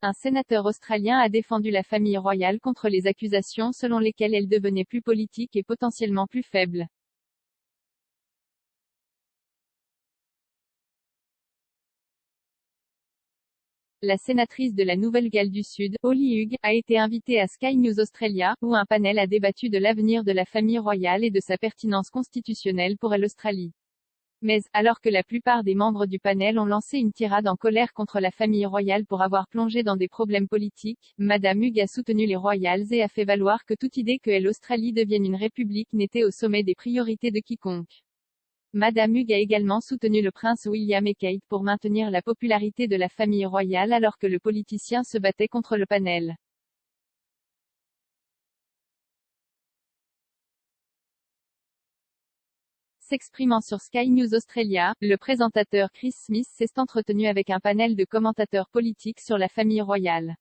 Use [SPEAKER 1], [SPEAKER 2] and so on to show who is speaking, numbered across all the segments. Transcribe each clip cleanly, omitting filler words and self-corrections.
[SPEAKER 1] un sénateur australien a défendu la famille royale contre les accusations selon lesquelles elle devenait plus politique et potentiellement plus faible. La sénatrice de la Nouvelle-Galles du Sud, Holly Hughes, a été invitée à Sky News Australia, où un panel a débattu de l'avenir de la famille royale et de sa pertinence constitutionnelle pour l'Australie. Mais, alors que la plupart des membres du panel ont lancé une tirade en colère contre la famille royale pour avoir plongé dans des problèmes politiques, Madame Hughes a soutenu les Royals et a fait valoir que toute idée que l'Australie devienne une république n'était au sommet des priorités de quiconque. Madame Hughes a également soutenu le prince William et Kate pour maintenir la popularité de la famille royale alors que le politicien se battait contre le panel. S'exprimant sur Sky News Australia, le présentateur Chris Smith s'est entretenu avec un panel de commentateurs politiques sur la famille royale.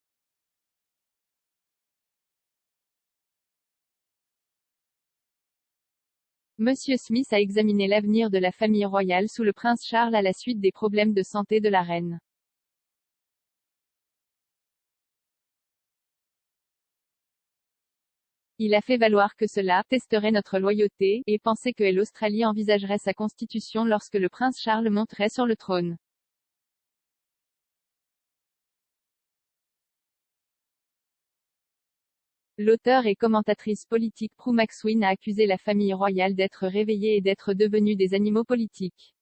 [SPEAKER 1] Monsieur Smith a examiné l'avenir de la famille royale sous le prince Charles à la suite des problèmes de santé de la reine. Il a fait valoir que cela testerait notre loyauté, et pensait que l'Australie envisagerait sa constitution lorsque le prince Charles monterait sur le trône. L'auteure et commentatrice politique Prue McSween a accusé la famille royale d'être réveillée et d'être devenue des animaux politiques.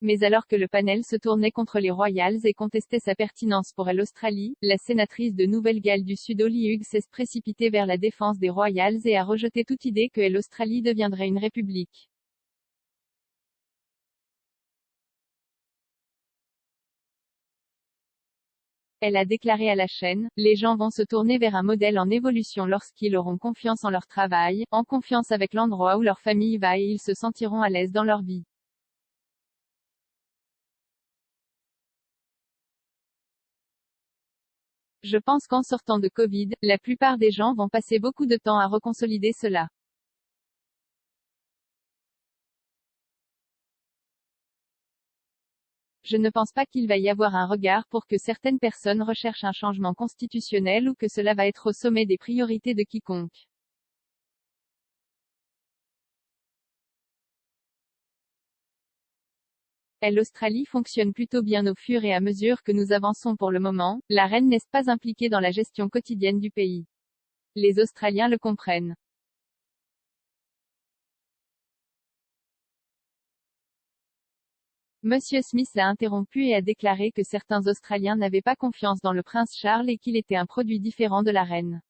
[SPEAKER 1] Mais alors que le panel se tournait contre les Royals et contestait sa pertinence pour l'Australie, la sénatrice de Nouvelle-Galles du Sud Holly Hughes s'est précipitée vers la défense des Royals et a rejeté toute idée que l'Australie deviendrait une république. Elle a déclaré à la chaîne, « Les gens vont se tourner vers un modèle en évolution lorsqu'ils auront confiance en leur travail, en confiance avec l'endroit où leur famille va et ils se sentiront à l'aise dans leur vie. » Je pense qu'en sortant de Covid, la plupart des gens vont passer beaucoup de temps à reconsolider cela. Je ne pense pas qu'il va y avoir un regard pour que certaines personnes recherchent un changement constitutionnel ou que cela va être au sommet des priorités de quiconque. L'Australie fonctionne plutôt bien au fur et à mesure que nous avançons pour le moment, la reine n'est pas impliquée dans la gestion quotidienne du pays. Les Australiens le comprennent. Monsieur Smith l'a interrompu et a déclaré que certains Australiens n'avaient pas confiance dans le prince Charles et qu'il était un produit différent de la reine.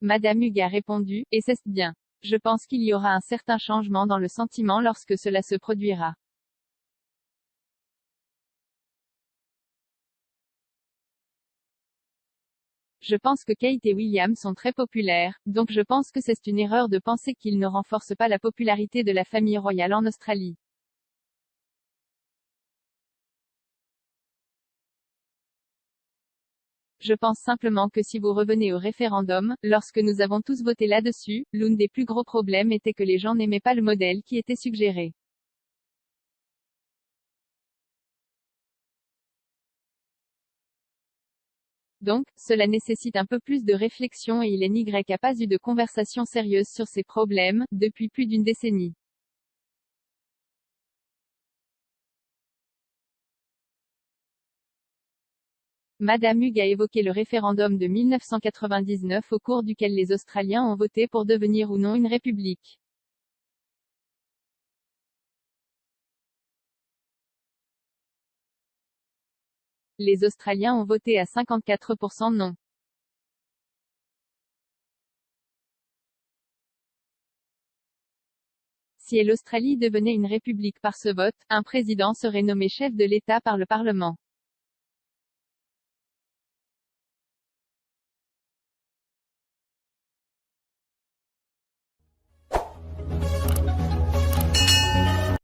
[SPEAKER 1] Madame Hughes a répondu, et c'est bien. Je pense qu'il y aura un certain changement dans le sentiment lorsque cela se produira. Je pense que Kate et William sont très populaires, donc je pense que c'est une erreur de penser qu'ils ne renforcent pas la popularité de la famille royale en Australie. Je pense simplement que si vous revenez au référendum, lorsque nous avons tous voté là-dessus, l'un des plus gros problèmes était que les gens n'aimaient pas le modèle qui était suggéré. Donc, cela nécessite un peu plus de réflexion et il n'y a pas eu de conversation sérieuse sur ces problèmes, depuis plus d'une décennie. Madame Hughes a évoqué le référendum de 1999 au cours duquel les Australiens ont voté pour devenir ou non une république. Les Australiens ont voté à 54% non. Si l'Australie devenait une république par ce vote, un président serait nommé chef de l'État par le Parlement.